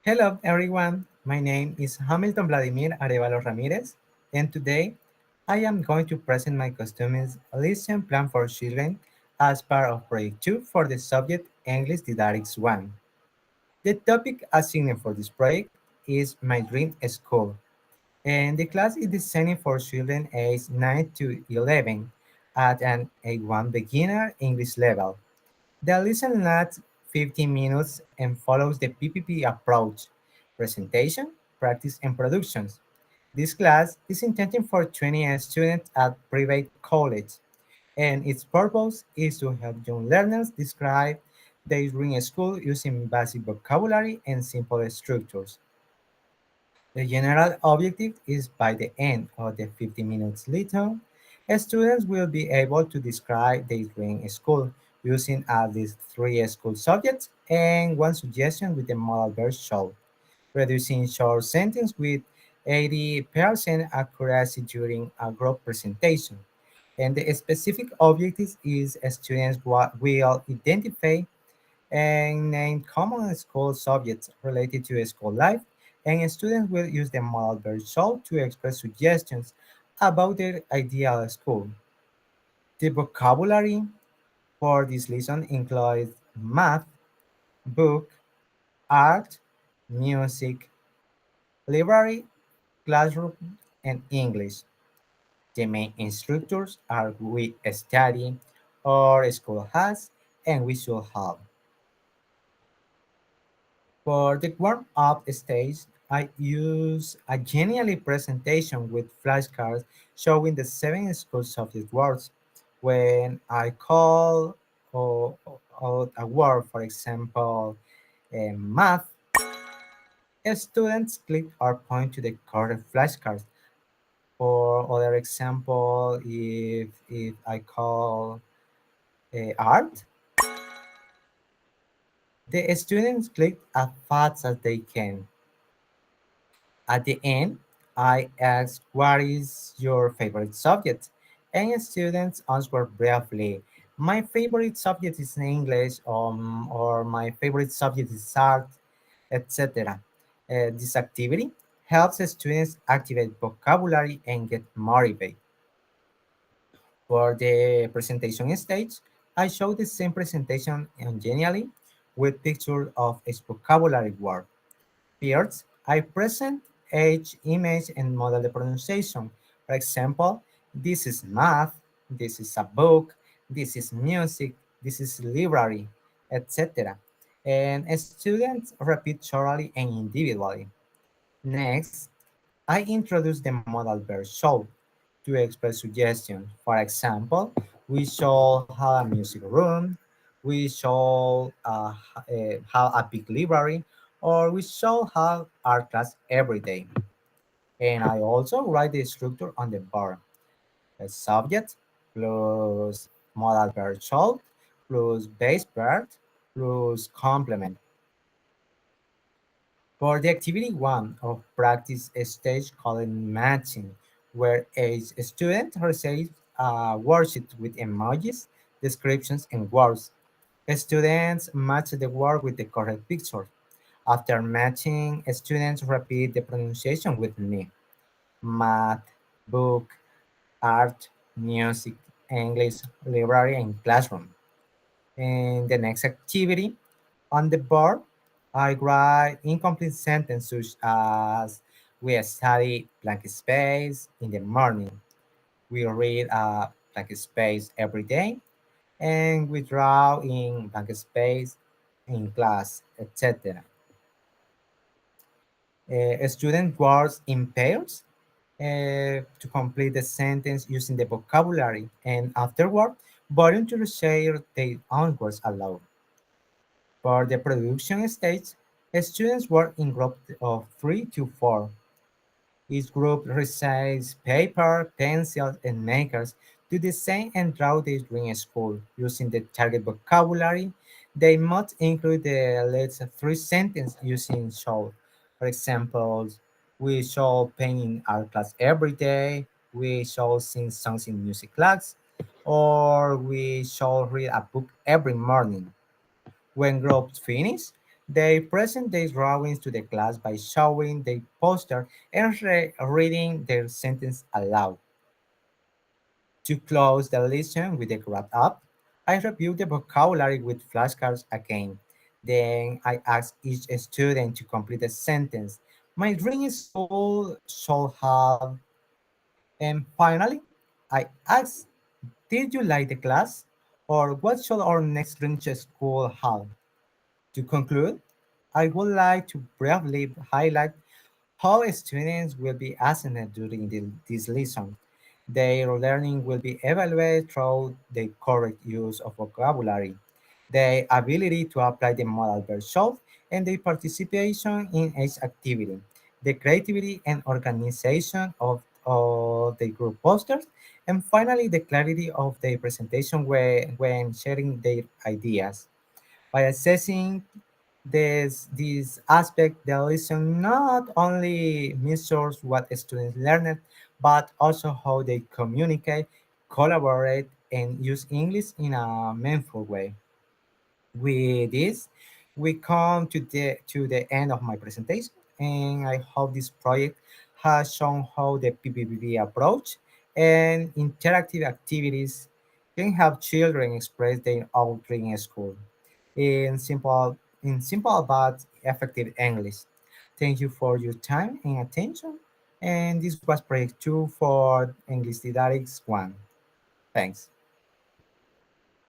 Hello everyone, my name is Hamilton Vladimir Arevalo Ramirez, and today I am going to present my customized lesson plan for children as part of Project 2 for the subject English Didactics 1. The topic assigned for this project is My Dream School, and the class is designed for children aged 9 to 11 at an A1 beginner English level. The lesson lasts 15 minutes and follows the PPP approach: presentation, practice, and productions. This class is intended for 20 students at private college, and its purpose is to help young learners describe their dream school using basic vocabulary and simple structures. The general objective is by the end of the 50 minutes lesson, students will be able to describe their dream school using at least three school subjects and one suggestion with the model verse show, producing short sentence with 80% accuracy during a group presentation. And the specific objective is students will identify and name common school subjects related to school life, and students will use the model virtual to express suggestions about their ideal school. The vocabulary for this lesson includes math, book, art, music, library, classroom, and English. The main instructors are we study or school has and we should have. For the warm-up stage, I use a genially presentation with flashcards showing the seven school subject words. When I call out a word, for example, math, students click or point to the correct flashcards. For other example, if I call art, the students click as fast as they can. At the end, I ask, what is your favorite subject? And students answer briefly, my favorite subject is English, or my favorite subject is art, etc. This activity helps students activate vocabulary and get motivated. For the presentation stage, I show the same presentation genially with pictures of its vocabulary word. First, I present each image and model the pronunciation. For example, this is math, this is a book, this is music, this is library, etc. And students repeat thoroughly and individually. Next, I introduce the model verb show to express suggestions. For example, we should have a music room, we should have a big library, or we should have art class every day. And I also write the structure on the board. A subject plus modal verb should plus base verb plus complement. For the activity one of practice stage called matching, where a student receives a worksheet with emojis, descriptions, and words. Students match the word with the correct picture. After matching, students repeat the pronunciation with me. Math, book, art, music, English, library, and classroom. In the next activity, on the board, I write incomplete sentences such as we study blank space in the morning. We read a blank space every day, and we draw in blank space in class, etc. Student words in pairs to complete the sentence using the vocabulary, and afterward, volunteers share their own words aloud. For the production stage, students work in groups of 3 to 4. Each group receives paper, pencils, and markers to design and draw their dream school. Using the target vocabulary, they must include the last three sentences using shall. For example, we shall paint in art class every day, we shall sing songs in music class, or we shall read a book every morning. When groups finish, They present their drawings to the class by showing their poster and reading their sentence aloud. To close the lesson with a wrap up, I review the vocabulary with flashcards again. Then I ask each student to complete a sentence. My dream school should have. And finally, I ask, did you like the class? Or what should our next dream school have? To conclude, I would like to briefly highlight how students will be assigned during this lesson. Their learning will be evaluated through the correct use of vocabulary, their ability to apply the model verb and their participation in each activity, the creativity and organization of the group posters, and finally the clarity of their presentation when sharing their ideas. By assessing this aspect, the lesson not only measures what students learned, but also how they communicate, collaborate, and use English in a meaningful way. With this, we come to the end of my presentation, and I hope this project has shown how the PPPP approach and interactive activities can help children express their own dream in school in simple but effective English. Thank you for your time and attention. And this was project 2 for English Didactics 1. Thanks.